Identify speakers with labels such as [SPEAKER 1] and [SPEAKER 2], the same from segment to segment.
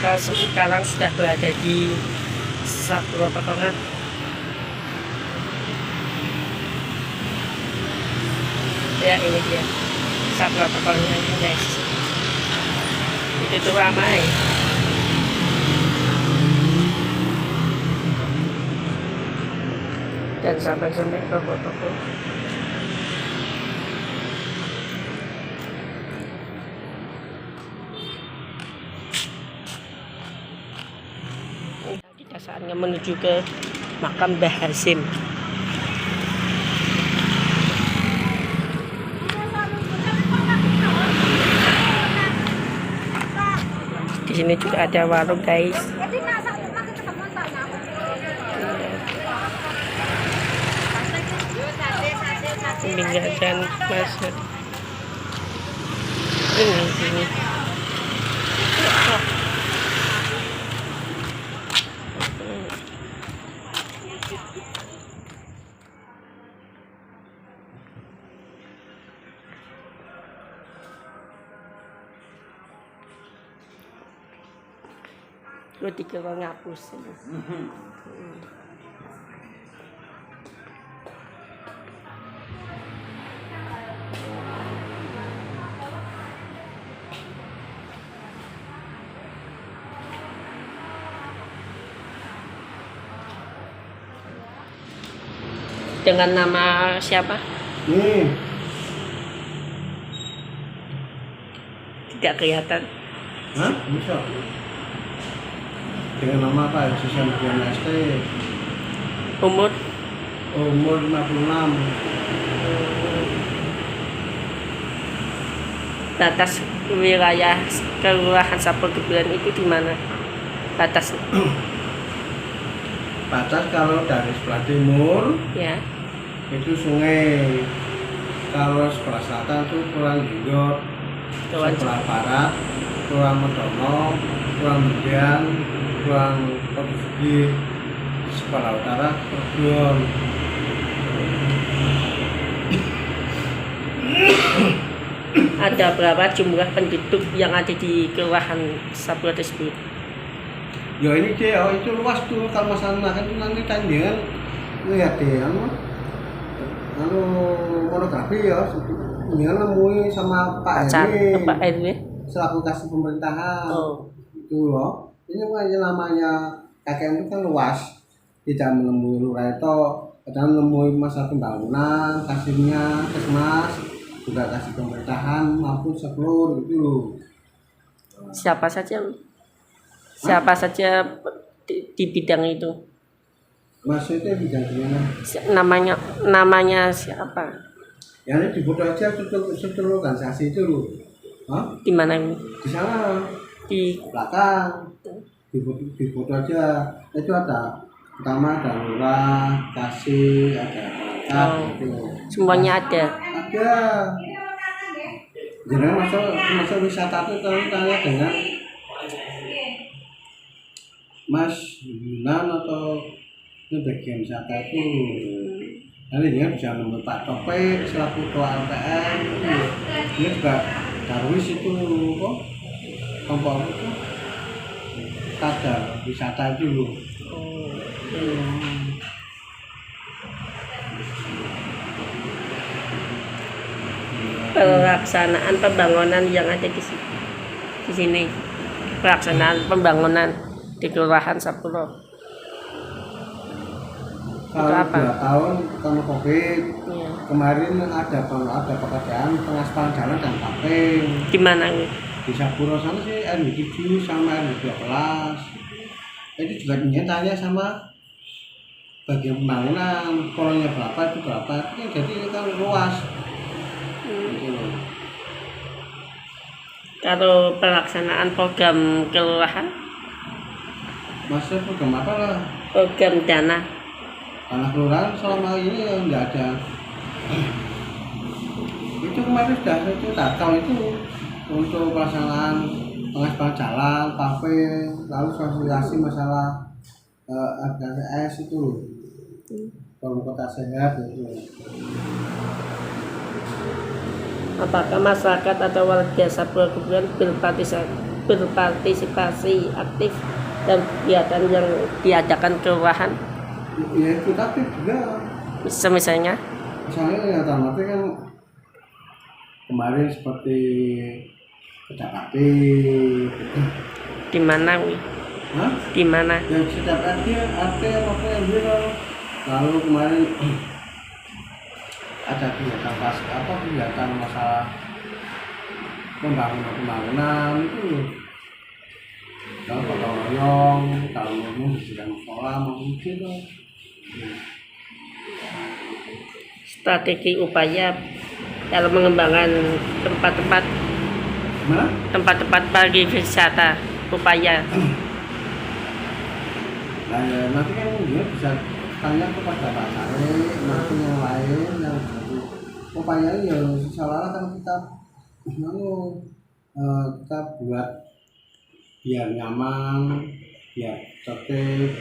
[SPEAKER 1] kita sekarang sudah berada di Sapura Pekalongan. Ya, ini dia Sapura Pekalongan, guys. Itu tuh ramai. Dan sampai toko-toko. Kita saatnya menuju ke makam Mbah Hasyim. Di sini juga ada warung, guys. Pinggir dan masuk ini. Lo dikira ngapus. Dengan nama siapa? Tidak kelihatan.
[SPEAKER 2] Hah? Bisa. Dengan nama apa? Susan Diana ST.
[SPEAKER 1] Umur
[SPEAKER 2] 56.
[SPEAKER 1] Batas wilayah kelurahan Sapura Gebiran itu di mana? Batasnya?
[SPEAKER 2] Batas kalau dari sebelah timur
[SPEAKER 1] Ya.
[SPEAKER 2] itu sungai, kalau sebelah selatan itu Kurang Jindot, sebelah barat Kurang Medono, Kurang Median, Kurang Kodusugi, sebelah utara Kurdion.
[SPEAKER 1] Ada berapa jumlah penduduk yang ada di kelurahan Sapura tersebut?
[SPEAKER 2] Ya ini deh, itu luas tuh kalau masalah makan itu nanti tanjangan lihat deh, monografi ya, dia nemui sama Pak RW selaku kasih pemerintahan. Itu loh, ini namanya KKN itu kan luas, tidak menemui lurah itu, kadang menemui masalah pembangunan, kasihnya kesmas, juga kasih pemerintahan maupun sekelur gitu loh.
[SPEAKER 1] Siapa saja di bidang itu?
[SPEAKER 2] Maksudnya bidang gimana?
[SPEAKER 1] Namanya siapa?
[SPEAKER 2] Ya ini di foto aja seluruh organisasi itu loh. Hah?
[SPEAKER 1] Di mana ini?
[SPEAKER 2] Di sana.
[SPEAKER 1] Di
[SPEAKER 2] Belakang. Di foto aja. Itu ada pertama ada lurah, kasih, ada perangkat gitu.
[SPEAKER 1] Semuanya ada.
[SPEAKER 2] Ada. Jadi masuk wisata itu tanya dengan Mas Yunan atau ini bagian wisata itu. Nanti dia bisa menemui Pak Topik selaku ketua LPM. Dia juga darwis itu kok kelompok itu kadar wisata itu loh.
[SPEAKER 1] Pelaksanaan pembangunan yang ada di sini. Pelaksanaan pembangunan di Kelurahan Sapura.
[SPEAKER 2] Kalau 2 tahun karena COVID,
[SPEAKER 1] Ya.
[SPEAKER 2] kemarin ada pekerjaan pengaspalan jalan dan paving.
[SPEAKER 1] Di mana ini?
[SPEAKER 2] Di Sapura sana sih RW7 sama RW12. Itu juga ingin tanya sama bagian pembangunan, kolonnya berapa itu berapa, itu jadi kan luas. Gitu.
[SPEAKER 1] Kalau pelaksanaan program kelurahan,
[SPEAKER 2] Maksudnya program apa lah?
[SPEAKER 1] program dana.
[SPEAKER 2] Anak kelurahan selama ini yang nggak ada. Itu kemarin sudah itu takal itu untuk pelaksanaan pengaspalan jalan, paving, lalu sosialisasi masalah RKS itu, Forum Kota Sehat itu.
[SPEAKER 1] Apakah masyarakat atau warga Sapura Gebiran berpartisipasi berpartisipasi aktif dan kegiatan yang diadakan kelurahan?
[SPEAKER 2] Ya itu tapi juga
[SPEAKER 1] Misalnya
[SPEAKER 2] yang tamatnya kan kemarin seperti KKP.
[SPEAKER 1] di mana wi?
[SPEAKER 2] Hah?
[SPEAKER 1] Di mana?
[SPEAKER 2] Yang setiap RT apa yang viral. Lalu kemarin ada kegiatan masalah pembangunan itu. Kalau potong royong, kalau ngomong di sidang sekolah mau gitu.
[SPEAKER 1] Strategi upaya dalam mengembangkan tempat-tempat
[SPEAKER 2] Mana?
[SPEAKER 1] tempat-tempat pariwisata upaya.
[SPEAKER 2] Nah, ya, nanti kan dia bisa tanya kepada Pak Sare, nanti yang lain yang upaya ya seolah-olah kan kita kita buat biar nyaman, biar tertib,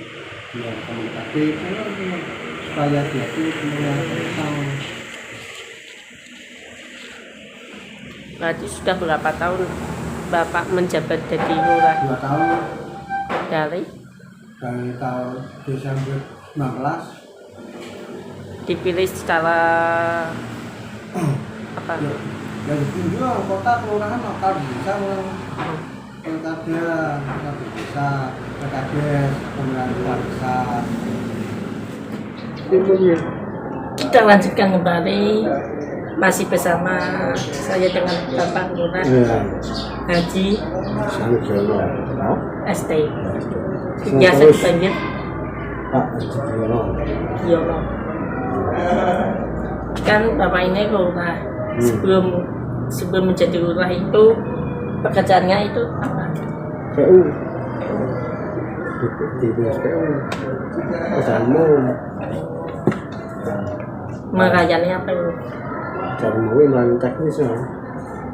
[SPEAKER 2] biar komunikatif, supaya dia itu punya tentang.
[SPEAKER 1] Berarti sudah berapa tahun Bapak menjabat jadi lurah?
[SPEAKER 2] 2 tahun
[SPEAKER 1] Dari
[SPEAKER 2] dari tahun Desember 19.
[SPEAKER 1] dipilih secara apa?
[SPEAKER 2] Ya ditunjuk kota kelurahan akal bisa pilkada bisa PKDS pemilihan kepala desa.
[SPEAKER 1] Kita lanjutkan kembali masih bersama saya dengan Bapak Lurah Haji
[SPEAKER 2] Sangjono
[SPEAKER 1] ST. Biasa dipanggil
[SPEAKER 2] Pak Sangjono.
[SPEAKER 1] Yono. Kan Bapak ini lurah. Sebelum menjadi lurah itu pekerjaannya itu apa?
[SPEAKER 2] PU di PU Usahamu
[SPEAKER 1] Merayani apa itu?
[SPEAKER 2] cara mau melalui teknis ya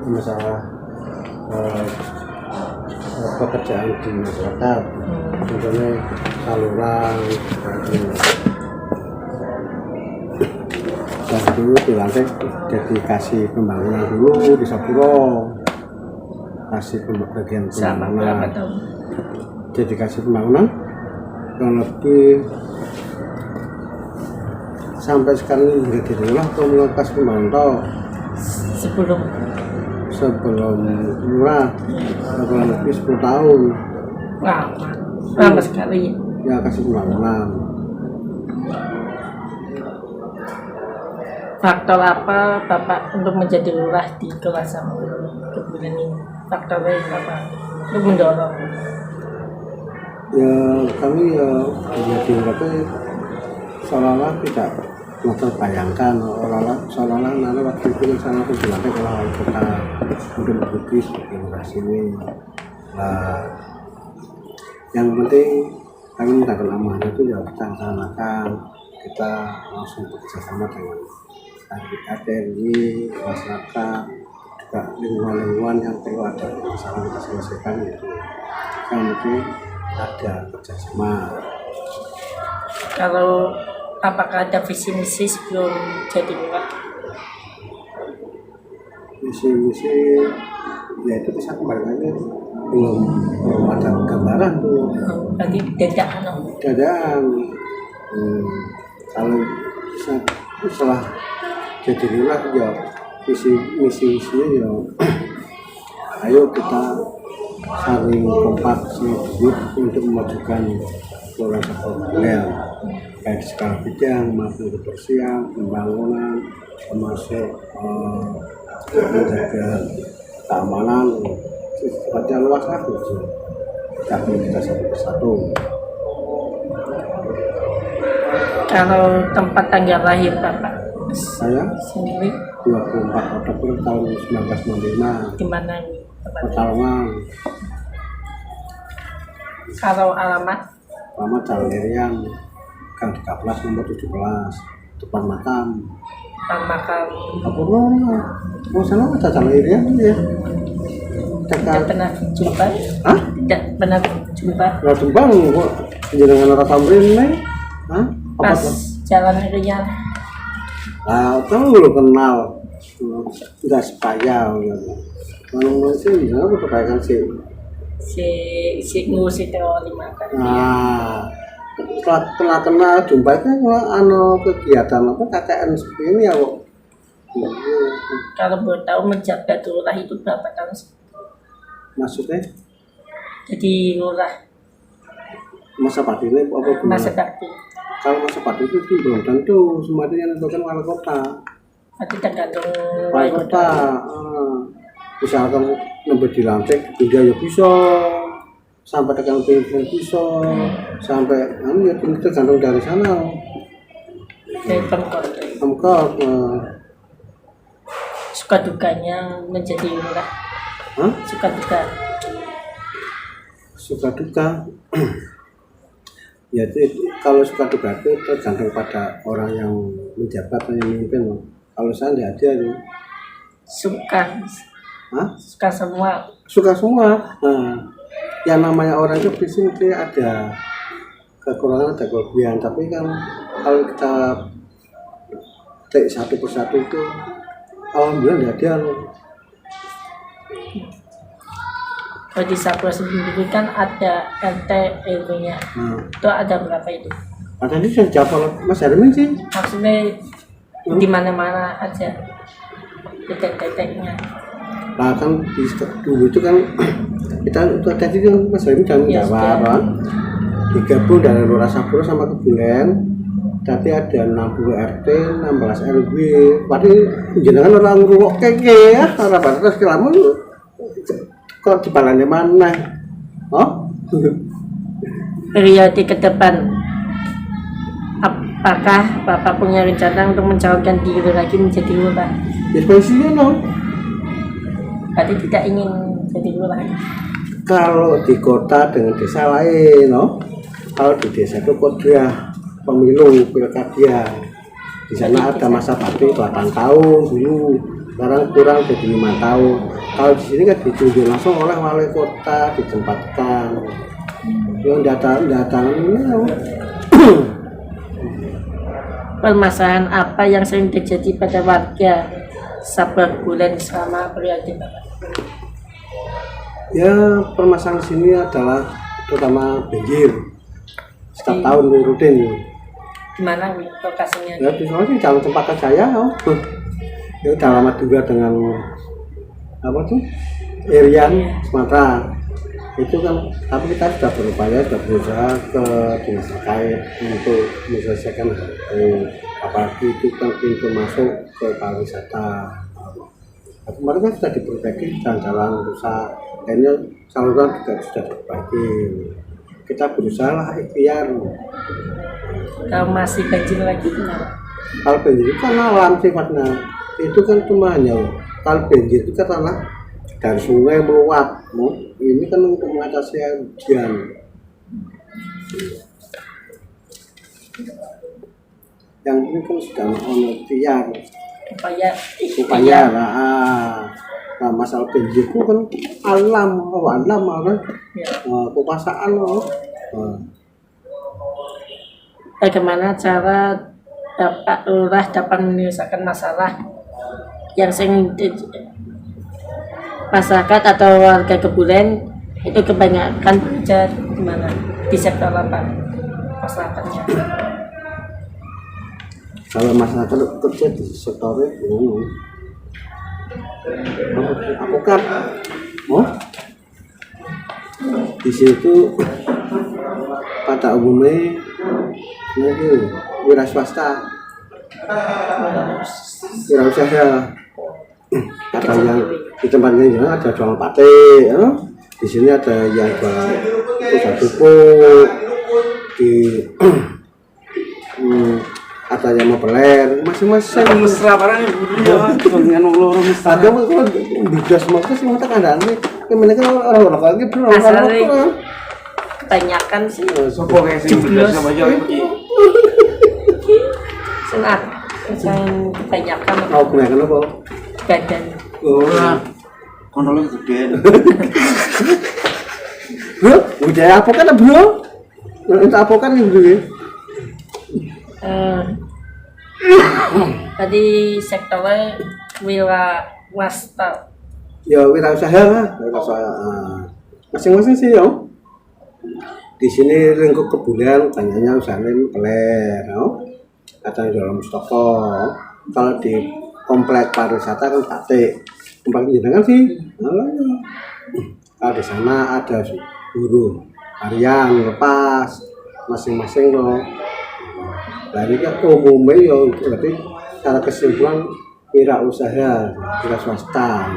[SPEAKER 2] masalah pekerjaan di masyarakat contohnya saluran dan dulu dilantik jadi kasih pembangunan dulu di Sapuro kasih bagian
[SPEAKER 1] Sama berapa
[SPEAKER 2] pembangunan
[SPEAKER 1] tahun?
[SPEAKER 2] jadi kasih pembangunan kurang lebih sampai sekarang nggak diterima atau melepas pemantau sebelum murah kurang lebih 10 tahun.
[SPEAKER 1] Wow, lama sekali.
[SPEAKER 2] Ya kasih pembangunan.
[SPEAKER 1] Faktor apa Bapak untuk menjadi lurah di kawasan Kebumen ini? Faktornya apa? Untuk mendorong.
[SPEAKER 2] Ya kami ya menjadi lurah seolah-olah tidak terbayangkan seolah-olah nanti waktu itu sana aku dilantik oleh wali kota untuk berbudi sebagai lurah sini. Nah, yang penting kami mendapatkan amanah itu ya kita laksanakan, kita langsung bekerjasama dengan RI, masyarakat, juga lingkungan-lingkungan yang perlu ada masalah kita selesaikan itu. Yang penting ada kerjasama.
[SPEAKER 1] Kalau apakah ada visi misi sebelum jadi lurah?
[SPEAKER 2] Misi ya itu bisa kembali lagi belum ada gambaran tuh.
[SPEAKER 1] Berarti dadaan.
[SPEAKER 2] Kalau setelah jadi lurah ya misinya ya ayo kita saling kompak sedikit untuk memajukan lurah populer baik di skala bidang maupun kebersihan, pembangunan, termasuk menjaga keamanan sifatnya luas lah gitu. Tapi kita satu persatu.
[SPEAKER 1] Kalau tempat tanggal lahir Bapak
[SPEAKER 2] Saya
[SPEAKER 1] sendiri
[SPEAKER 2] 24 Oktober tahun 1995
[SPEAKER 1] di mana tempatnya?
[SPEAKER 2] Pekalongan.
[SPEAKER 1] Kalau alamat
[SPEAKER 2] Alamat Jalan Liriang Gang 13 nomor 17 depan makam.
[SPEAKER 1] makam
[SPEAKER 2] Apa mau sana ada Jalan Liriang ya?
[SPEAKER 1] tidak pernah jumpa?
[SPEAKER 2] Hah?
[SPEAKER 1] Tidak pernah jumpa?
[SPEAKER 2] Kalau Jembang kok jenengan ora tamrin nih? Hah?
[SPEAKER 1] Pas jalan Rian.
[SPEAKER 2] Lah tahu lo kenal. Enggak sepayah gitu. Kalau sih misalnya kebaikan sih
[SPEAKER 1] si ngurusi teori makan.
[SPEAKER 2] Nah, kena jumpa itu anu kegiatan apa KKN seperti ini ya, Bu?
[SPEAKER 1] Kalau boleh tahu menjabat lurah itu berapa tahun?
[SPEAKER 2] Maksudnya
[SPEAKER 1] Jadi lurah
[SPEAKER 2] masa bakti ini apa gimana?
[SPEAKER 1] masa bakti.
[SPEAKER 2] Kalau masa bakti itu belum tentu semuanya yang menentukan wali kota.
[SPEAKER 1] Nanti tergantung
[SPEAKER 2] Wali kota. Misalkan lebih dilantik juga ya bisa, sampai tekan pimpinan bisa, sampai ya tergantung dari sana.
[SPEAKER 1] Dari Pemkot.
[SPEAKER 2] Pemkot.
[SPEAKER 1] Suka dukanya menjadi lurah. Suka duka.
[SPEAKER 2] Suka duka. Ya kalau suka duka itu tergantung pada orang yang menjabat atau yang memimpin. Kalau saya tidak ada itu.
[SPEAKER 1] Suka semua.
[SPEAKER 2] Suka semua. Nah, yang namanya orang itu di sini ada kekurangan, ada kelebihan. Tapi kan kalau kita take satu persatu itu, alhamdulillah tidak ada.
[SPEAKER 1] Kalau di Sapura sendiri kan ada RT RW-nya. Itu ada berapa itu?
[SPEAKER 2] Ada ini sudah jawab oleh Mas Hermin sih.
[SPEAKER 1] Maksudnya di mana-mana aja titik-titiknya.
[SPEAKER 2] Nah kan dulu itu kan kita itu ada di Mas Hermin dan jawab digabung dari Lurah Sapura sama Kebulen. Tapi ada 60 RT, 16 RW. Padahal jenengan orang nguruk keke ya, orang batas kelamu kok di balanya mana? Oh?
[SPEAKER 1] Periode ke depan, apakah Bapak punya rencana untuk mencalonkan diri lagi menjadi lurah?
[SPEAKER 2] Ya posisinya no.
[SPEAKER 1] Berarti tidak ingin jadi lurah.
[SPEAKER 2] Kalau di kota dengan desa lain, no. Kalau di desa itu kodra pemilu pilkada. Di sana ada masa bakti 8 tahun dulu. Sekarang kurang jadi 5 tahun. Kalau di sini kan ditunjuk langsung oleh wali kota, ditempatkan. Yang datang ini
[SPEAKER 1] Permasalahan apa yang sering terjadi pada warga Sabarbulan selama periode Bapak?
[SPEAKER 2] Ya permasalahan di sini adalah terutama banjir. Setiap tahun rutin.
[SPEAKER 1] Di mana lokasinya?
[SPEAKER 2] Ya di sana sih jalan tempat saya. Ya udah lama juga dengan apa tuh Irian Sumatera itu kan, tapi kita sudah berupaya, sudah berusaha ke dinas terkait untuk menyelesaikan apalagi itu kan pintu masuk ke pariwisata. Kemarin kan sudah diperbaiki jalan-jalan rusak, akhirnya saluran juga sudah diperbaiki. Kita berusaha lah ikhtiar.
[SPEAKER 1] Kalau masih banjir lagi kenapa?
[SPEAKER 2] Kalau banjir itu kan alam sifatnya, itu kan cuma hanya kalau banjir itu karena dari sungai meluap, ini kan untuk mengatasi air hujan. Yang ini kan sudah ikhtiar upaya nah masalah banjir itu kan alam kan kekuasaan
[SPEAKER 1] Bagaimana cara Bapak Lurah dapat menyelesaikan masalah yang sering masyarakat atau warga Kebulen itu kebanyakan bekerja di mana? Di sektor apa masyarakatnya?
[SPEAKER 2] Kalau masyarakat kerja di sektornya aku kan di situ pada umumnya mungkin wira swasta, wira usaha. Ada yang di tempatnya ya, ada jual pate, ya. Di sini ada yang jual usaha pupuk, ada yang mau beler, masing-masing.
[SPEAKER 3] Mesra barangnya dulu dengan ulur mesra.
[SPEAKER 2] Ada kalau bisa semua sih mau tekan dan ini mereka orang-orang lagi belum orang-orang.
[SPEAKER 1] Kebanyakan sih.
[SPEAKER 3] Sopo kayak sih sama jauh ini.
[SPEAKER 1] Senang, yang kebanyakan.
[SPEAKER 2] Mau kebanyakan apa?
[SPEAKER 1] Badan.
[SPEAKER 3] Ora. Kontolnya gede.
[SPEAKER 2] Bro, udah apa kan bro? Untuk apa kan bro?
[SPEAKER 1] Tadi sektornya wira swasta.
[SPEAKER 2] Ya wira usaha lah, wira usaha. masing-masing sih ya. Di sini lingkup kebulen banyaknya usahanya peler, ya. Ada yang jualan Mustofa. Kalau di komplek pariwisata kan batik. Komplek jenengan sih, kalau di sana ada guru harian lepas masing-masing loh. Dari kan umumnya ya berarti secara kesimpulan wirausaha, wira swasta.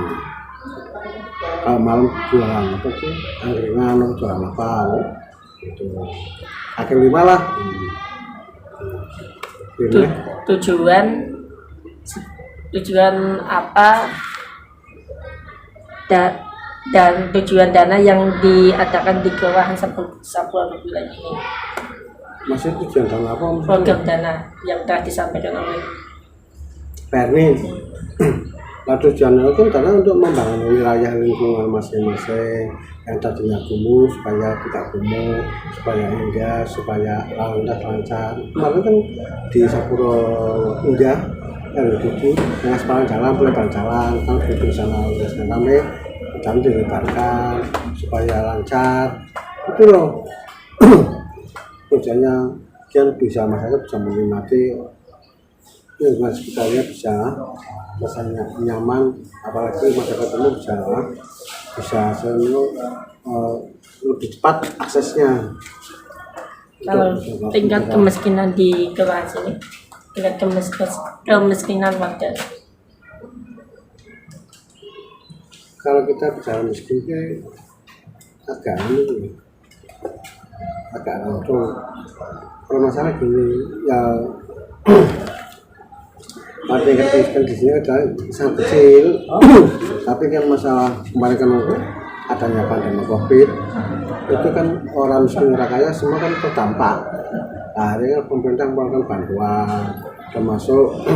[SPEAKER 2] Kalau malam jualan apa sih? Angkringan atau jualan apa? Itu akhir 5 lah.
[SPEAKER 1] Tujuan apa dan tujuan dana yang diadakan di Kelurahan Sabuang Kebulen ini.
[SPEAKER 2] Masih tujuan dana apa?
[SPEAKER 1] Program dana yang telah disampaikan oleh
[SPEAKER 2] Perni. Nah, tujuannya itu karena untuk membangun wilayah lingkungan masing-masing yang tadinya kumuh supaya tidak kumuh, supaya indah, supaya lalu lintas lancar. Kemarin kan di Sapuro Indah yang itu dengan sepanjang jalan, pelebar jalan, kan di sana lintasnya kami dan dilebarkan supaya lancar. Itu loh tujuannya kan bisa masyarakat bisa menikmati lingkungan sekitarnya, bisa rasanya nyaman, apalagi masyarakat umum bisa lebih cepat aksesnya.
[SPEAKER 1] Kalau tingkat kemiskinan di kelurahan sini, tingkat kemiskinan warga.
[SPEAKER 2] Kalau kita bicara miskin agak rontok. Kalau masalah gini ya tingkat kemiskinan di sini adalah sangat kecil. Tapi kan masalah kemarin kan adanya pandemi COVID itu kan orang miskin orang kaya semua kan terdampak. Akhirnya pemerintah mengeluarkan bantuan, termasuk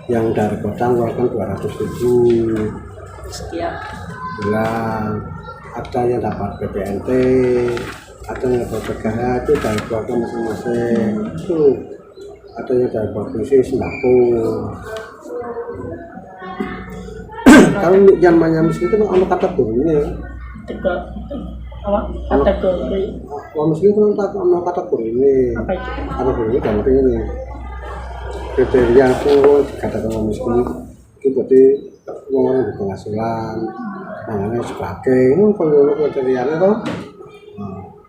[SPEAKER 2] yang dari kota mengeluarkan 200.000
[SPEAKER 1] Setiap
[SPEAKER 2] bulan. Ada yang dapat BPNT, ada yang dapat PKH itu dari keluarga masing-masing. Itu ada yang dari provinsi sembako. Kalau zamannya miskin itu ada kategorinya.
[SPEAKER 1] Kategori
[SPEAKER 2] Kalau miskin itu ada kategori ini.
[SPEAKER 1] apa itu?
[SPEAKER 2] Kategori ini dalam ini. Kriteria itu dikatakan orang miskin itu berarti orang berpenghasilan, namanya sebagai kalau kriterianya itu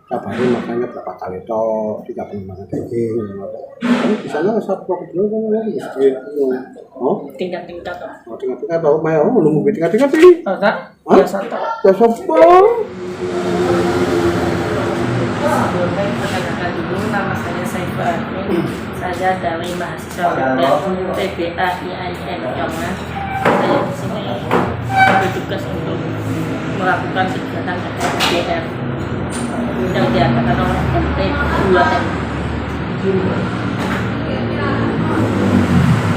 [SPEAKER 2] kabari makanya berapa kali toh, tidak pernah makan daging. Tapi di sana satu waktu dulu kan orang miskin.
[SPEAKER 1] Tingkat-tingkat
[SPEAKER 2] Tingkat-tingkat tahu, mau belum mungkin tingkat-tingkat sih.
[SPEAKER 1] enggak biasa toh.
[SPEAKER 2] Ya sopo.
[SPEAKER 1] Sebelumnya perkenalkan dulu, nama saya Saiful Admin. Saya dari mahasiswa TBA IAIN Kaman. Saya di sini bertugas untuk melakukan kegiatan KKR yang diadakan oleh MT 2M.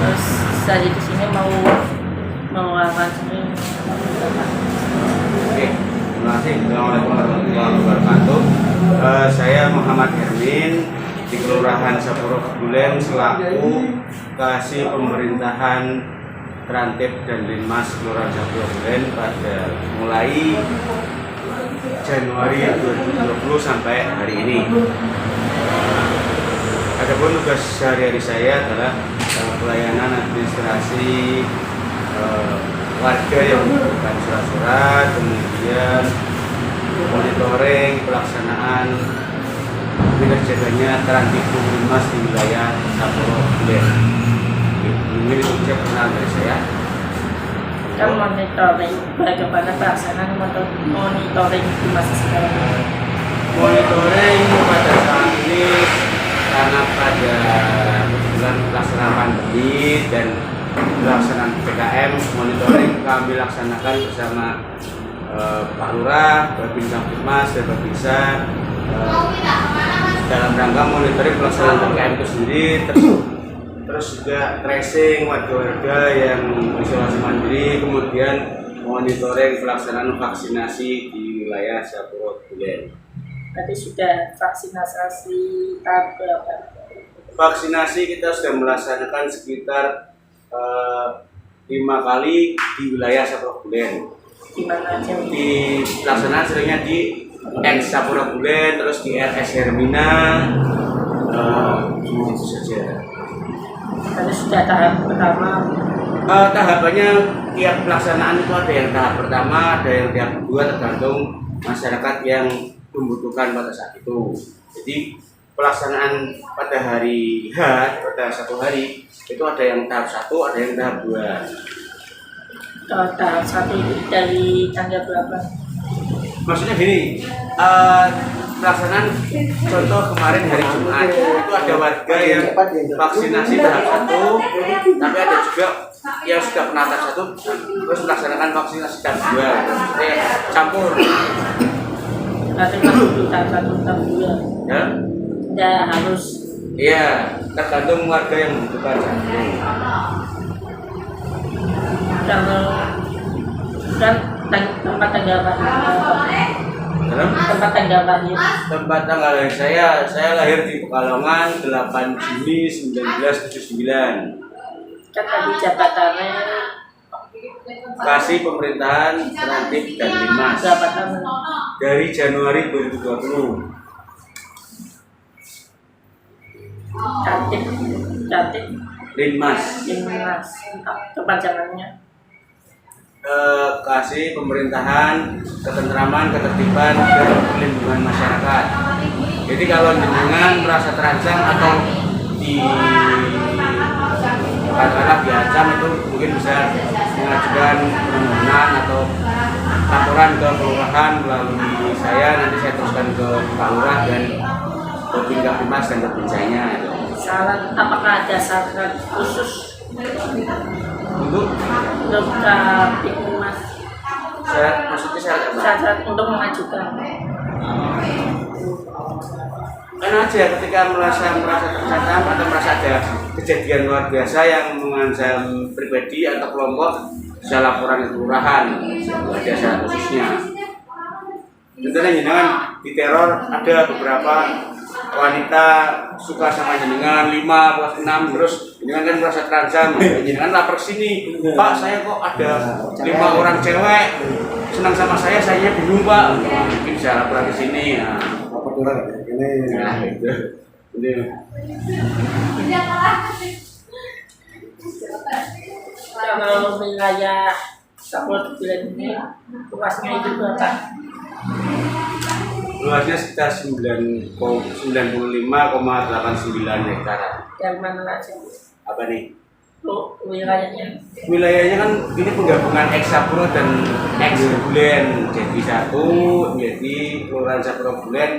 [SPEAKER 1] Terus saya di sini mau sini.
[SPEAKER 3] Oke, terima kasih. Assalamualaikum warahmatullahi wabarakatuh. Saya Muhammad Hermin di Kelurahan Sapuro Kebulen selaku Kasih Pemerintahan Terantip dan Linmas Kelurahan Sapuro Kebulen pada mulai Januari 2020 sampai hari ini. Adapun tugas sehari-hari saya adalah pelayanan administrasi warga yang membutuhkan surat-surat, kemudian monitoring pelaksanaan kinerjanya Terantip Linmas di wilayah Sapuro Kebulen. Ini untuk perkenalan dari saya.
[SPEAKER 1] Kan monitoring bagaimana pelaksanaan monitoring di masa sekarang.
[SPEAKER 3] Monitoring pada saat ini karena pada kebetulan pelaksanaan pandemi dan pelaksanaan PPKM, monitoring kami laksanakan bersama Pak Lurah, Babin Kamtipmas, dan Babinsa dalam rangka monitoring pelaksanaan PPKM itu sendiri, terus juga tracing warga-warga yang isolasi mandiri, kemudian monitoring pelaksanaan vaksinasi di wilayah Sapuro Kebulen.
[SPEAKER 1] Tadi sudah vaksinasi tahap berapa?
[SPEAKER 3] Vaksinasi kita sudah melaksanakan sekitar 5 kali di wilayah Sapuro Kebulen.
[SPEAKER 1] Di mana aja?
[SPEAKER 3] Di pelaksanaan seringnya di X Sapura Bulen, terus di RS Hermina, itu saja.
[SPEAKER 1] Tadi sudah tahap pertama.
[SPEAKER 3] Tahapannya tiap pelaksanaan itu ada yang tahap pertama, ada yang tahap kedua, tergantung masyarakat yang membutuhkan pada saat itu. Jadi pelaksanaan pada hari H, pada satu hari itu ada yang tahap 1, ada yang tahap 2.
[SPEAKER 1] Kalau tahap 1 itu dari tanggal berapa?
[SPEAKER 3] Maksudnya gini, pelaksanaan contoh kemarin hari Jumat itu ada warga yang vaksinasi tahap 1, tapi ada juga yang sudah pernah tahap 1 terus melaksanakan vaksinasi tahap 2, campur.
[SPEAKER 1] Berarti masuk tahap 1, tahap 2.
[SPEAKER 3] Ya?
[SPEAKER 1] Tidak harus.
[SPEAKER 3] Iya, tergantung warga yang membutuhkan.
[SPEAKER 1] Kalau kan tempat tanggal lahir.
[SPEAKER 3] Tempat tanggal lahir saya lahir di Pekalongan 8 Juni 1979.
[SPEAKER 1] Kan tadi jabatannya
[SPEAKER 3] Kasih Pemerintahan Tertib dan Linmas
[SPEAKER 1] jabatan
[SPEAKER 3] dari Januari 2020.
[SPEAKER 1] cantik
[SPEAKER 3] Linmas,
[SPEAKER 1] kepanjangannya.
[SPEAKER 3] Kasih Pemerintahan Ketentraman, Ketertiban, dan Perlindungan Masyarakat. Jadi kalau jenengan merasa terancam atau katakanlah diancam, itu mungkin bisa mengajukan permohonan atau laporan ke kelurahan melalui saya, nanti saya teruskan ke Pak Lurah dan Babin Kaptimas dan Babinsanya.
[SPEAKER 1] Syarat, apakah ada syarat khusus
[SPEAKER 3] Untuk
[SPEAKER 1] Kaptimas?
[SPEAKER 3] maksudnya syarat apa?
[SPEAKER 1] Syarat untuk mengajukan.
[SPEAKER 3] Kan aja ketika merasa terancam atau merasa ada kejadian luar biasa yang mengancam pribadi atau kelompok, bisa laporan ke kelurahan, ada syarat khususnya. Contohnya jenengan diteror, ada beberapa wanita suka sama jenengan 5+6, terus jenengan kan merasa terancam, jenengan lapor ke sini, Pak saya kok ada 5 orang cewek senang sama saya bingung Pak, mungkin bisa laporan ke sini. Nah, itu.
[SPEAKER 1] Kalau wilayah Sapura Bulen ini luasnya itu berapa?
[SPEAKER 3] Luasnya sekitar 95,89 hektar.
[SPEAKER 1] Dari mana aja?
[SPEAKER 3] Apa nih?
[SPEAKER 1] Wilayahnya?
[SPEAKER 3] Wilayahnya kan ini penggabungan X Sapura dan X Bulen, jadi satu menjadi Kelurahan Sapura Bulen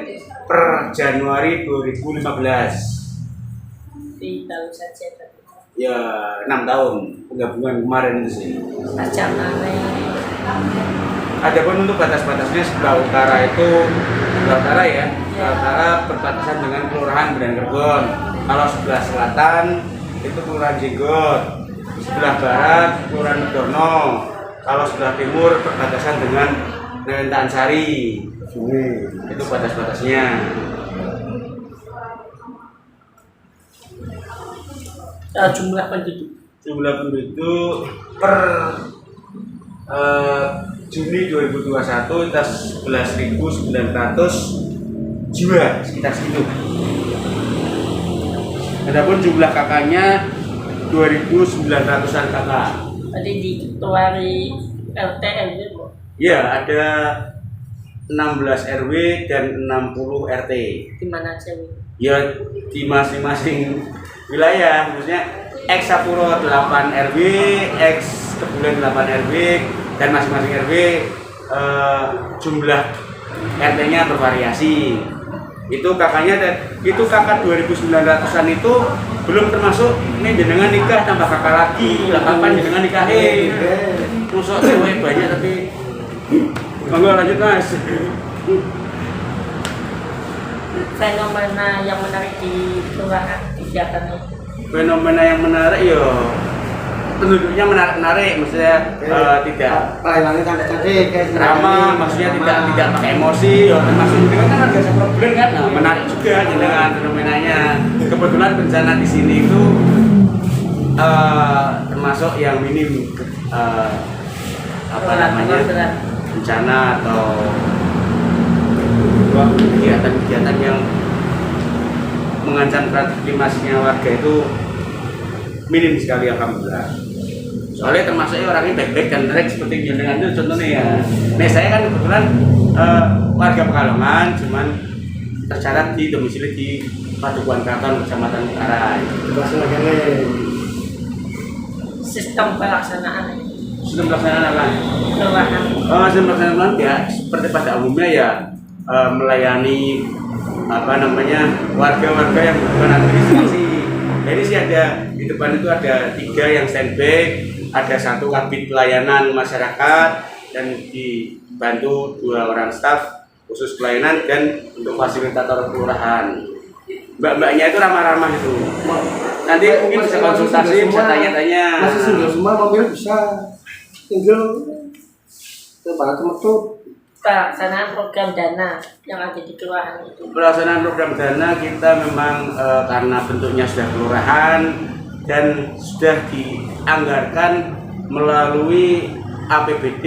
[SPEAKER 3] per Januari 2015.
[SPEAKER 1] Di tahun saja.
[SPEAKER 3] Ya 6 tahun penggabungan kemarin itu sih. Adapun untuk batas-batasnya sebelah utara itu sebelah utara ya, sebelah utara berbatasan dengan Kelurahan Bedangergon. Kalau sebelah selatan itu Kelurahan Jenggot, sebelah barat Kelurahan Medono. Kalau sebelah timur berbatasan dengan Nentaan Sari. Itu batas-batasnya.
[SPEAKER 1] Jumlah penduduk
[SPEAKER 3] per Juni 2021 kita 11.900 jiwa, sekitar segitu. Adapun jumlah kakaknya 2.900-an kakak.
[SPEAKER 1] Tadi diketuai RT RW.
[SPEAKER 3] Ya, ada 16 RW dan 60 RT.
[SPEAKER 1] Di mana aja?
[SPEAKER 3] Ya, di masing-masing wilayah, maksudnya X Sapura 8 RW, X Kebulen 8 RW, dan masing-masing RW jumlah RT-nya bervariasi. Itu kakaknya, itu kakak 2.900-an itu belum termasuk ini jenengan nikah tambah kakak lagi, lah kapan jenengan nikahin? Masuk cewek banyak tapi monggo lanjut Mas.
[SPEAKER 1] Fenomena yang menarik di kelurahan kegiatan itu.
[SPEAKER 3] Fenomena yang menarik ya penduduknya menarik, maksudnya tidak
[SPEAKER 2] pelayanannya cantik-cantik,
[SPEAKER 3] ramah, maksudnya tidak pakai emosi, ya termasuk dengan kan harga problem kan, nah, menarik juga dengan fenomenanya. Kebetulan bencana di sini itu termasuk yang minim apa namanya bencana atau kegiatan-kegiatan yang mengancam privasinya warga itu minim sekali, alhamdulillah. Soalnya termasuknya orangnya baik-baik dan baik seperti jenengan itu contohnya ya. Nah, saya kan kebetulan warga Pekalongan, cuman tercatat di domisili di Padukuhan Keraton Kecamatan Utara.
[SPEAKER 1] Sistem pelaksanaan
[SPEAKER 3] apa?
[SPEAKER 1] kelurahan.
[SPEAKER 3] Sistem pelaksanaan ya seperti pada umumnya ya melayani apa namanya warga-warga yang membutuhkan administrasi. Jadi sih ada di depan itu ada 3 yang standby, ada 1 kabit pelayanan masyarakat dan dibantu 2 orang staf khusus pelayanan dan untuk fasilitator kelurahan. Mbak-mbaknya itu ramah-ramah itu. Nanti mungkin bisa konsultasi, bisa tanya-tanya.
[SPEAKER 2] Masih single semua, mobil bisa single terbang kemetut.
[SPEAKER 1] Pelaksanaan program dana yang ada di kelurahan itu.
[SPEAKER 3] Pelaksanaan program dana kita memang karena bentuknya sudah kelurahan dan sudah dianggarkan melalui APBD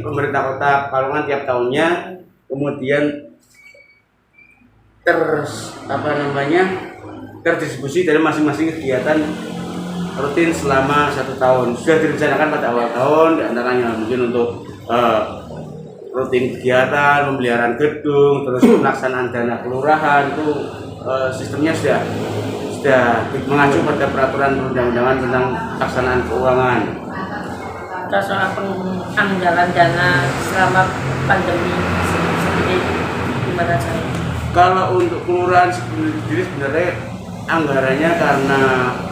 [SPEAKER 3] pemerintah Kota Pekalongan tiap tahunnya, kemudian terdistribusi dari masing-masing kegiatan rutin selama 1 tahun. Sudah direncanakan pada awal tahun, diantaranya mungkin untuk rutin kegiatan, pemeliharaan gedung, terus pelaksanaan dana kelurahan itu sistemnya sudah mengacu pada peraturan perundang-undangan tentang pelaksanaan keuangan.
[SPEAKER 1] Kita soal penganggaran dana selama pandemi seperti gimana saya?
[SPEAKER 3] Kalau untuk kelurahan sendiri sebenarnya anggarannya karena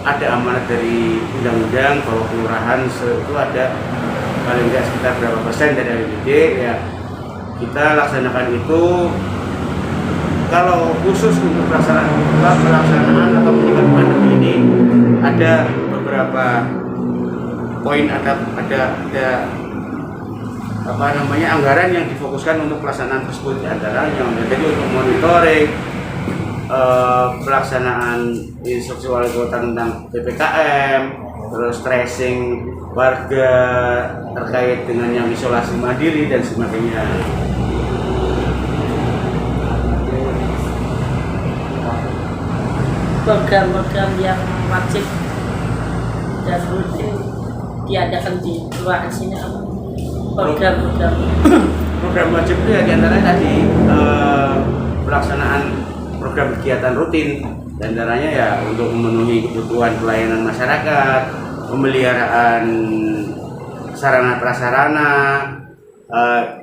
[SPEAKER 3] ada amanat dari undang-undang bahwa kelurahan itu ada paling tidak sekitar berapa persen dari APBD ya, kita laksanakan itu. Kalau khusus untuk pelaksanaan atau penyelenggaraan pandemi ini ada beberapa poin, ada apa namanya anggaran yang difokuskan untuk pelaksanaan tersebut, antaranya jadi untuk monitoring pelaksanaan instruksi wali kota tentang PPKM, terus tracing warga terkait dengan yang isolasi mandiri dan sebagainya.
[SPEAKER 1] Program-program yang wajib dan rutin diadakan di kelurahan sini apa? Program
[SPEAKER 3] wajib itu ya diantaranya tadi pelaksanaan program kegiatan rutin, diantaranya ya untuk memenuhi kebutuhan pelayanan masyarakat, pemeliharaan sarana prasarana,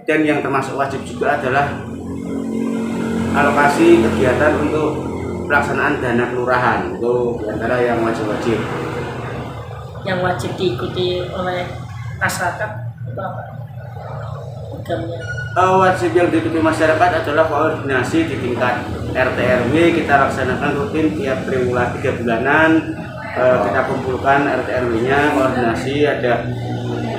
[SPEAKER 3] dan yang termasuk wajib juga adalah alokasi kegiatan untuk pelaksanaan dana kelurahan, itu diantara yang wajib-wajib.
[SPEAKER 1] Yang wajib diikuti oleh masyarakat itu apa? Programnya?
[SPEAKER 3] Wajib yang diikuti masyarakat adalah koordinasi di tingkat RT RW. Kita laksanakan rutin tiap 3 bulanan. Kita kumpulkan RT RW-nya, koordinasi, ada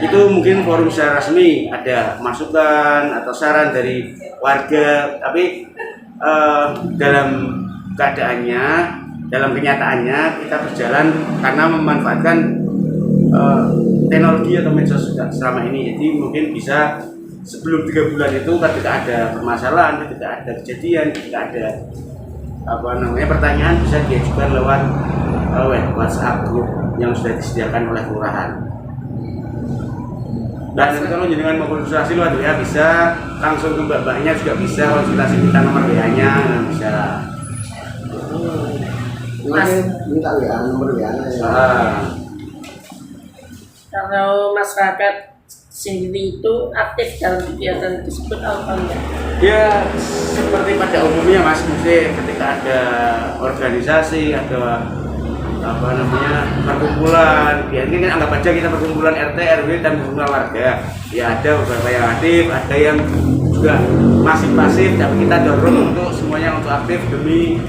[SPEAKER 3] itu mungkin forum secara resmi, ada masukan atau saran dari warga, tapi dalam kenyataannya kita berjalan karena memanfaatkan teknologi atau medsos selama ini. Jadi mungkin bisa sebelum 3 bulan itu ketika ada permasalahan, ketika ada kejadian, ketika ada pertanyaan bisa diajukan lewat WhatsApp grup yang sudah disediakan oleh kelurahan. Dan kalau jenengan mau konsultasi lewat WA bisa, langsung ke mbak-mbaknya juga bisa, konsultasi kita nomor WA-nya bisa.
[SPEAKER 2] Minta WA nomor WA ya.
[SPEAKER 1] Kalau masyarakat sendiri itu aktif dalam kegiatan tersebut apa enggak?
[SPEAKER 3] Ya seperti pada umumnya Mas, mesti ketika ada organisasi, ada perkumpulan, ya ini kan anggap aja kita perkumpulan RT, RW dan perkumpulan warga. Ya ada beberapa yang aktif, ada yang juga masih pasif, tapi kita dorong untuk semuanya untuk aktif demi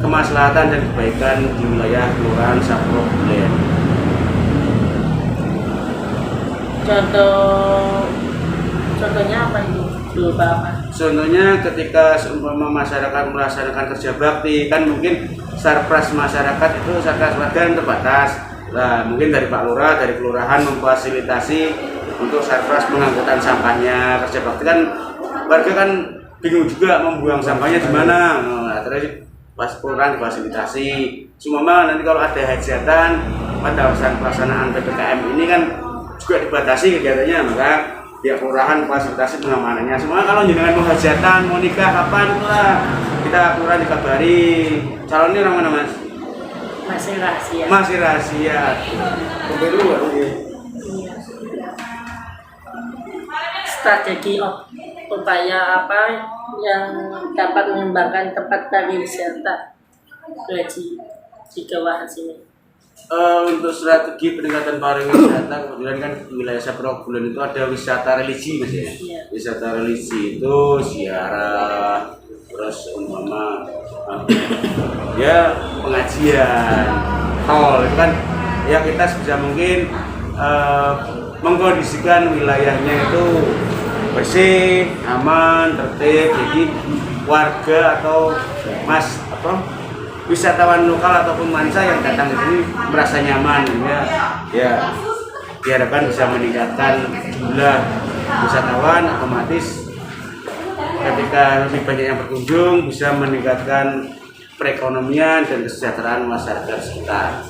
[SPEAKER 3] kemaslahatan dan kebaikan di wilayah Kelurahan Sapuro Bulen.
[SPEAKER 1] Contohnya apa itu? Berupa apa?
[SPEAKER 3] Contohnya ketika seumpama masyarakat melaksanakan kerja bakti, kan mungkin sarpras masyarakat itu sarpras warga yang terbatas. Nah, mungkin dari Pak Lurah, dari kelurahan memfasilitasi untuk surplus pengangkutan sampahnya. Kerja bakti kan warga kan bingung juga membuang sampahnya di mana. Nah, terus pas kurang difasilitasi. Cuma nanti kalau ada hajatan pada pelaksanaan PPKM ini kan juga dibatasi kegiatannya, maka pihak kelurahan fasilitasi pengamanannya. Semua kalau jenengan mau hajatan, mau nikah kapan itulah kita kelurahan dikabari. Calonnya orang mana mas?
[SPEAKER 1] Masih rahasia.
[SPEAKER 3] Masih rahasia.
[SPEAKER 1] Strategi upaya apa yang dapat mengembangkan tempat pariwisata di Kelurahan sini?
[SPEAKER 3] Untuk strategi peningkatan pariwisata, kebetulan kan di wilayah Sapro Bulan itu ada wisata religi mas ya.
[SPEAKER 1] Iya.
[SPEAKER 3] Wisata religi itu ziarah, terus ya pengajian, tol itu kan ya kita sebisa mungkin mengkondisikan wilayahnya itu bersih, aman, tertib, jadi warga atau wisatawan lokal ataupun manca yang datang ke sini merasa nyaman ya diharapkan bisa meningkatkan jumlah wisatawan, otomatis ketika lebih banyak yang berkunjung bisa meningkatkan perekonomian dan kesejahteraan masyarakat sekitar.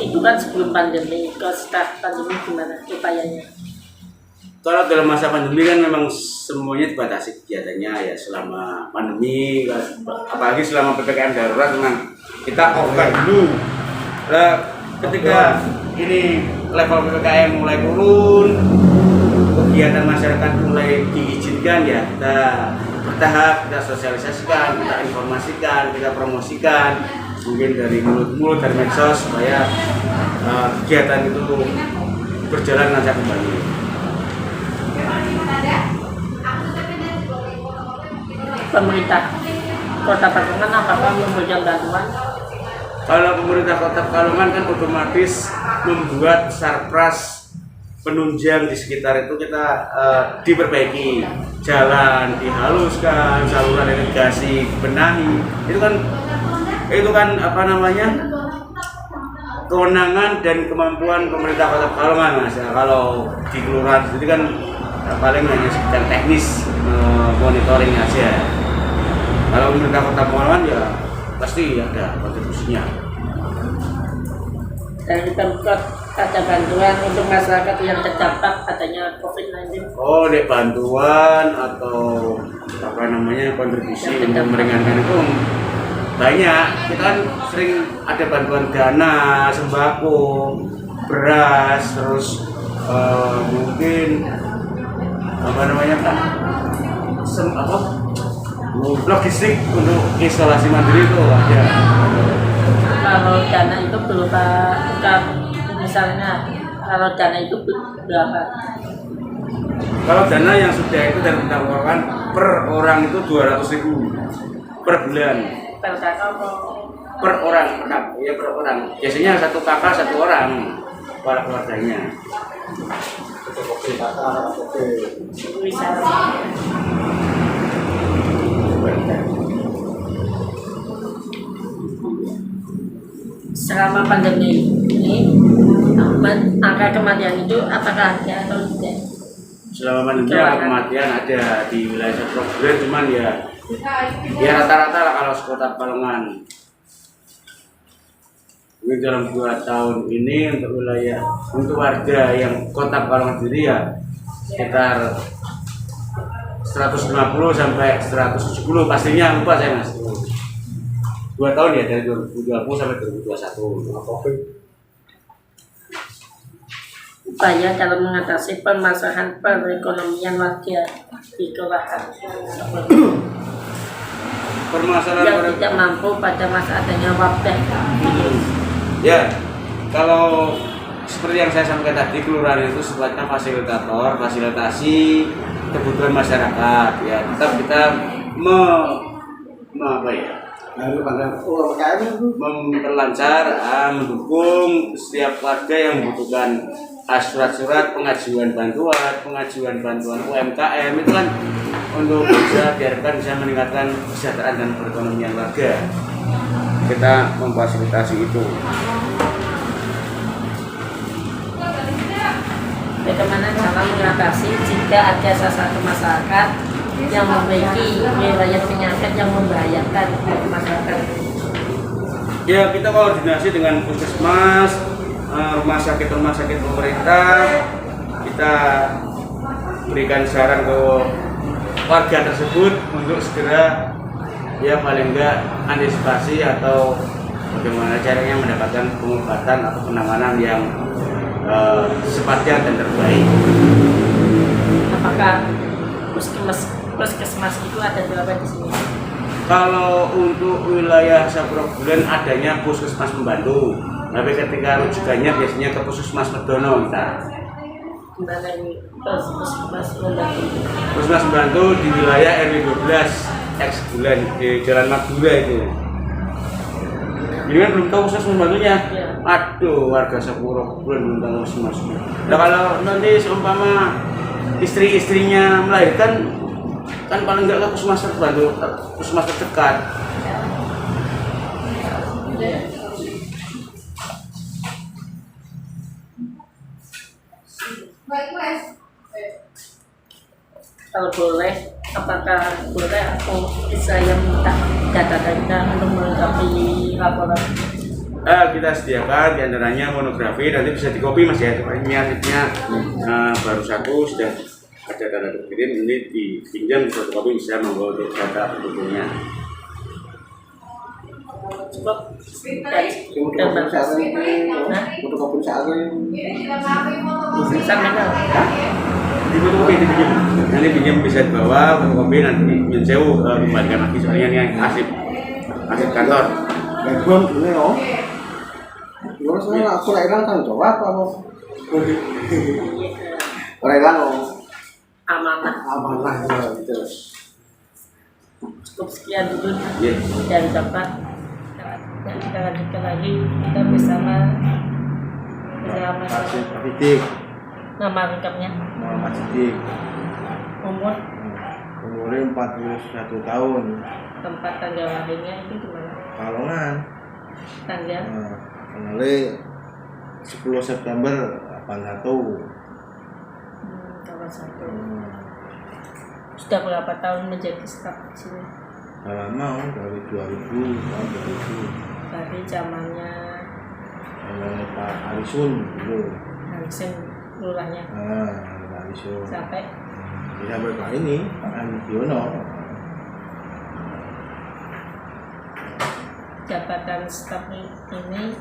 [SPEAKER 1] Itu kan sebelum pandemi, setelah pandemi gimana upayanya?
[SPEAKER 3] Kalau dalam masa pandemi kan memang semuanya dibatasi kegiatannya ya selama pandemi, apalagi selama PPKM darurat memang kita off-kan dulu. Ketika ini level PPKM mulai turun, kegiatan masyarakat mulai diizinkan ya kita bertahap, kita sosialisasikan, kita informasikan, kita promosikan, mungkin dari mulut-mulut, dari medsos supaya kegiatan itu berjalan lancar kembali.
[SPEAKER 1] Pemerintah Kota Pekalongan apakah memberikan bantuan?
[SPEAKER 3] Kalau pemerintah Kota Pekalongan kan otomatis membuat sarpras penunjang di sekitar itu kita diperbaiki, jalan dihaluskan, saluran irigasi dibenahi. Itu kan apa namanya, kewenangan dan kemampuan pemerintah Kota Pekalongan mas. Ya, kalau di kelurahan sendiri kan paling hanya sekitar teknis monitoring aja. Kalau pemerintah Kota Pekalongan ya pasti ada kontribusinya.
[SPEAKER 1] Dari Pemkot ada bantuan untuk masyarakat yang terdampak adanya COVID-19?
[SPEAKER 3] Oh, dek bantuan atau apa namanya kontribusi untuk meringankan itu banyak. Kita kan sering ada bantuan dana, sembako, beras, terus mungkin apa namanya kan logistik untuk isolasi mandiri itu ada.
[SPEAKER 1] Kalau dana itu berupa misalnya kalau dana itu berapa?
[SPEAKER 3] Kalau dana yang sudah itu dari pemerintah per orang itu 200.000 per bulan.
[SPEAKER 1] Per kakak
[SPEAKER 3] Per orang, ya per orang. Biasanya satu kakak satu orang para keluarganya.
[SPEAKER 1] Selama pandemi ini angka kematian itu apakah ada atau tidak?
[SPEAKER 3] Selama pandemi angka kematian ada di wilayah Sapro Bulan, cuman ya rata-rata lah kalau sekota Pekalongan. Ini dalam 2 tahun ini untuk warga yang kota Pekalongan sendiri ya sekitar 150 sampai 170 pastinya, lupa saya mas. 2 tahun ya, dari 2020 sampai 2021.
[SPEAKER 1] Upaya dalam mengatasi permasalahan perekonomian warga di kelurahan yang tidak mampu pada masa adanya wabah.
[SPEAKER 3] Ya, kalau seperti yang saya sampaikan tadi, kelurahan itu sifatnya fasilitator, fasilitasi kebutuhan masyarakat. Ya, tetap kita memperlancar, mendukung setiap warga yang membutuhkan surat-surat pengajuan bantuan UMKM itu kan untuk diharapkan bisa meningkatkan kesejahteraan dan perekonomian warga. Kita memfasilitasi itu.
[SPEAKER 1] bagaimana cara mengatasi jika ada salah satu masyarakat yang memiliki riwayat penyakit yang membahayakan bagi masyarakat?
[SPEAKER 3] Ya, kita koordinasi dengan puskesmas, rumah sakit pemerintah. Kita berikan saran ke warga tersebut untuk segera ya paling enggak antisipasi atau bagaimana caranya mendapatkan pengobatan atau penanganan yang secepatnya dan terbaik.
[SPEAKER 1] Apakah puskesmas itu ada berapa di sini?
[SPEAKER 3] Kalau untuk wilayah Sapura Bulan adanya puskesmas pembantu, tapi ketika rujukannya biasanya ke puskesmas Medono kita.
[SPEAKER 1] Gimana ini puskesmas membantu?
[SPEAKER 3] Puskesmas pembantu di wilayah RW 12 X Bulan di Jalan Madura itu. Ini kan belum tahu puskesmas pembantunya.
[SPEAKER 1] Ya.
[SPEAKER 3] Aduh, warga Sapura Bulan belum tahu puskesmas. Nah kalau nanti seumpama istri-istrinya melahirkan kan paling enggak ke puskesmas terbantu, puskesmas terdekat.
[SPEAKER 1] Kalau boleh, apakah boleh aku saya minta data untuk melengkapi laporan?
[SPEAKER 3] Kita sediakan diantaranya monografi, nanti bisa dikopi mas ya. Niatnya baru satu sudah ada data terkirim, ini dipinjam fotokopi bisa membawa untuk data pendukungnya.
[SPEAKER 1] Cukup.
[SPEAKER 2] Fotokopi saat
[SPEAKER 1] Sampai
[SPEAKER 3] Di fotokopi dipinjam, nanti pinjam bisa dibawa fotokopi nanti menjauh kembalikan lagi soalnya ini arsip kantor.
[SPEAKER 2] background ini loh. Terus aku hilang kan jawab apa? Orang hilang loh. Amanah gitu.
[SPEAKER 1] Cukup sekian dulu
[SPEAKER 3] Iya.
[SPEAKER 1] dari Bapak. Dan kita lanjutkan lagi kita bersama
[SPEAKER 2] Pak Siddiq,
[SPEAKER 1] nama lengkapnya,
[SPEAKER 2] Muhammad Siddiq,
[SPEAKER 1] umurnya
[SPEAKER 2] 41 tahun,
[SPEAKER 1] tempat tanggal lahirnya itu di mana?
[SPEAKER 2] Kalongan.
[SPEAKER 1] Tanggal
[SPEAKER 2] Tanggalnya 10 September 81.
[SPEAKER 1] tanggal 1. Sudah berapa tahun menjadi staf di sini?
[SPEAKER 2] Lama dari 2000 tahun 2000.
[SPEAKER 1] Tadi zamannya
[SPEAKER 2] Pak Alisun dulu.
[SPEAKER 1] langsung lurahnya
[SPEAKER 2] Pak Alisun.
[SPEAKER 1] sampai
[SPEAKER 2] Sampai Pak ini Pak Andiono.
[SPEAKER 1] jabatan staf ini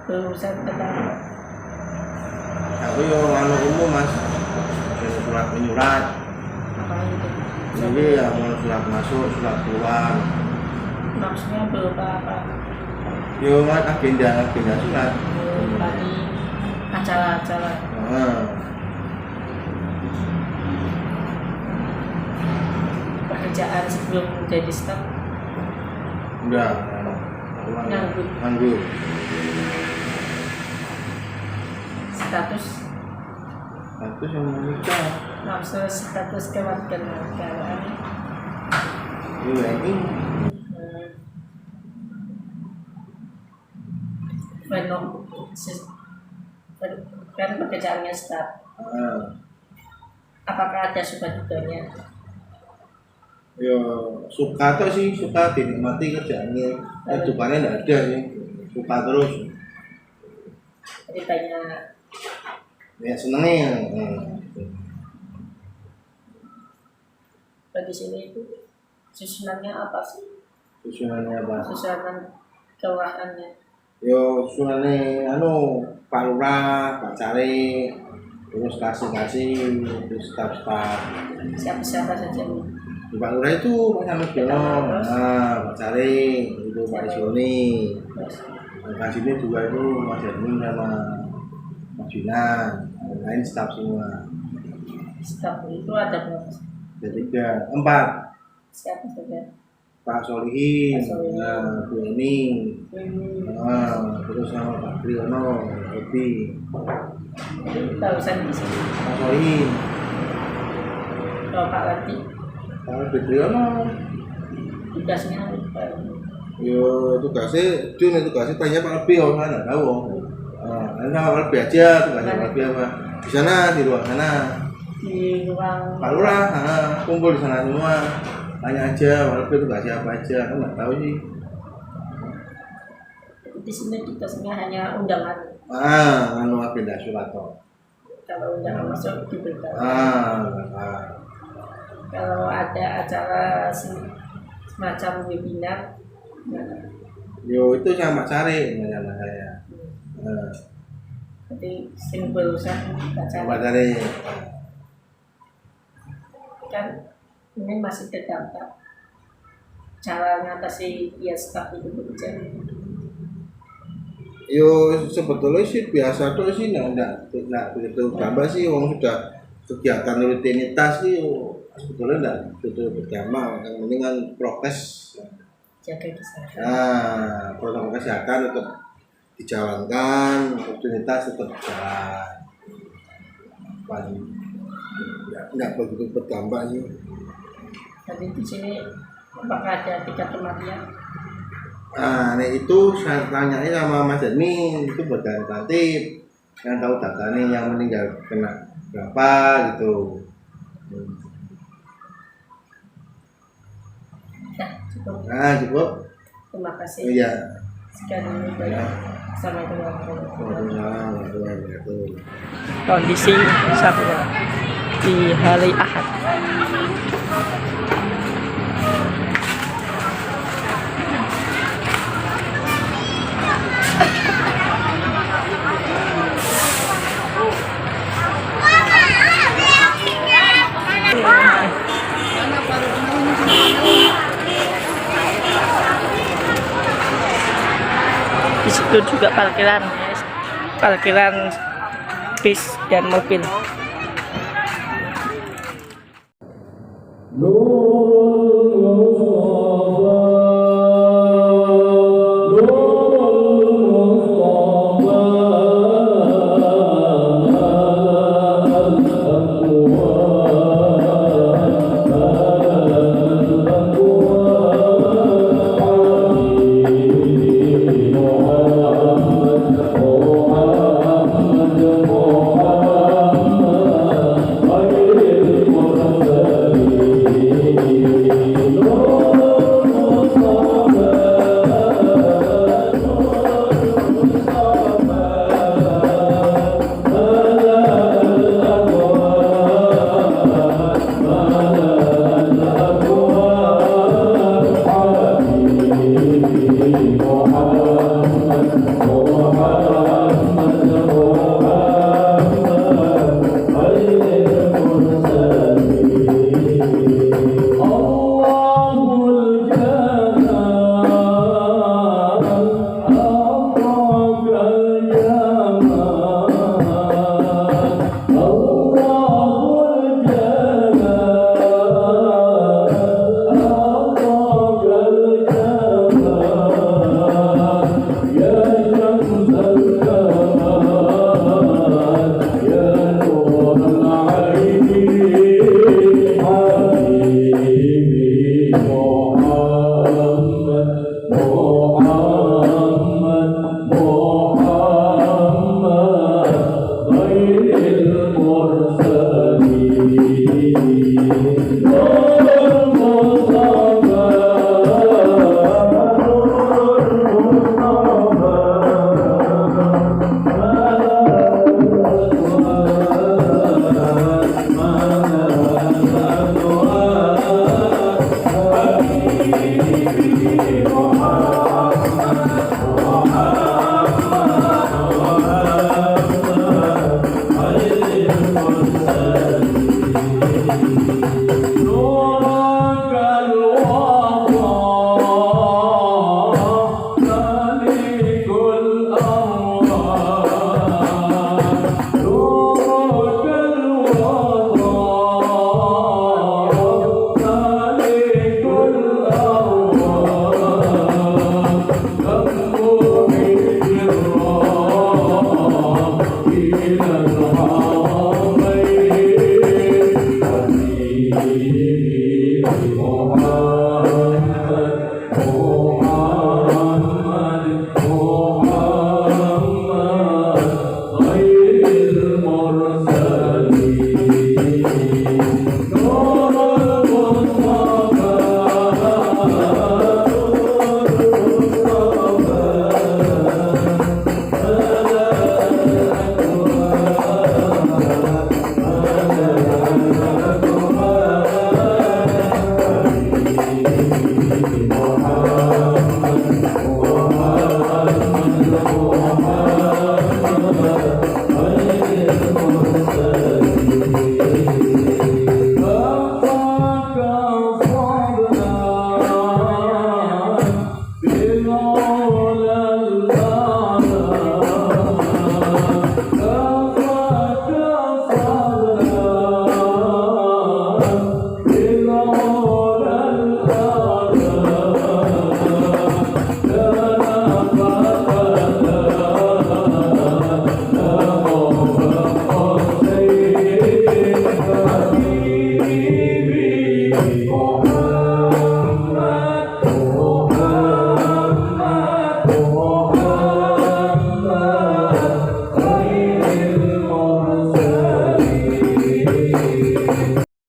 [SPEAKER 1] berurusan tentang
[SPEAKER 2] Aku yo anu umum mas, surat menyurat.
[SPEAKER 1] apa itu?
[SPEAKER 2] Jadi ya mau surat masuk, surat keluar.
[SPEAKER 1] Maksudnya berupa apa?
[SPEAKER 2] Yo mas agenda surat.
[SPEAKER 1] Tadi acara-acara. Pekerjaan sebelum menjadi staf
[SPEAKER 2] Enggak. Nganggur.
[SPEAKER 1] status
[SPEAKER 2] Yang menikah.
[SPEAKER 1] maksud status kewarganegaraan
[SPEAKER 2] WNI.
[SPEAKER 1] kan pekerjaannya staf. Apakah ada suka dukanya?
[SPEAKER 2] Yo suka tuh sih, suka dinikmati kerjaannya. Dukanya enggak ada sih. Suka terus.
[SPEAKER 1] Jadi banyak
[SPEAKER 2] Ya senengnya.
[SPEAKER 1] bagi sini itu susunannya apa sih?
[SPEAKER 2] Susunannya apa?
[SPEAKER 1] Susunan keuangannya.
[SPEAKER 2] Yo susunannya anu Pak Lurah, Pak Cari, terus kasih terus staf.
[SPEAKER 1] Siapa saja nih?
[SPEAKER 2] Di Pak Lurah itu Pak Samudjono, Pak Cari, itu Pak Isoni. Kasihnya juga itu Mas Hermin sama Mas Junan, lain staf semua.
[SPEAKER 1] Staf itu ada berapa?
[SPEAKER 2] Ada 3, 4.
[SPEAKER 1] Siapa saja?
[SPEAKER 2] Pak Solihin,
[SPEAKER 1] Pak Solihin.
[SPEAKER 2] Bu Eni, terus sama Pak Triyono, Edi,
[SPEAKER 1] Jadi barusan di sini.
[SPEAKER 2] Pak Solihin,
[SPEAKER 1] Kalau Pak Lati
[SPEAKER 2] Pak Triyono.
[SPEAKER 1] tugasnya apa?
[SPEAKER 2] Yo tugasnya tanya Pak Lebih, orang nggak tahu. Karena Pak Lebih aja tugasnya Pak Lebih apa? Di sana, di ruang sana.
[SPEAKER 1] Di ruang
[SPEAKER 2] Pak Lurah, kumpul di sana semua. Tanya aja, walaupun itu nggak siapa aja, kan nggak tahu sih.
[SPEAKER 1] di sini kita sebenarnya hanya undangan.
[SPEAKER 2] Anu agenda Surato.
[SPEAKER 1] Kalau undangan masuk diberitahu.
[SPEAKER 2] Nah.
[SPEAKER 1] Kalau ada acara semacam webinar,
[SPEAKER 2] Yo itu sama cari nama saya.
[SPEAKER 1] nanti sing berusaha
[SPEAKER 2] Sama
[SPEAKER 1] baca
[SPEAKER 2] cari.
[SPEAKER 1] kan ini masih terdampak cara ngatasi ya staf itu bekerja.
[SPEAKER 2] Yo sebetulnya sih biasa tuh sih nggak begitu tambah sih, orang sudah kegiatan rutinitas sih sebetulnya nggak begitu berdampak. Yang penting kan prokes.
[SPEAKER 1] Jaga kesehatan.
[SPEAKER 2] Protokol kesehatan tetap dijalankan, rutinitas tetap jalan. Nggak begitu berdampak sih.
[SPEAKER 1] Jadi di sini apakah ada tingkat kematian?
[SPEAKER 2] Itu saya tanyain sama Mas Edmin, itu badan tertib yang tahu datanya yang meninggal kena berapa gitu.
[SPEAKER 1] Cukup.
[SPEAKER 2] Cukup.
[SPEAKER 1] Terima kasih.
[SPEAKER 2] Iya.
[SPEAKER 1] Sekian dulu banyak. Assalamualaikum warahmatullahi wabarakatuh.
[SPEAKER 4] Kondisi Sabtu di hari Ahad. Di situ juga parkiran bis dan mobil.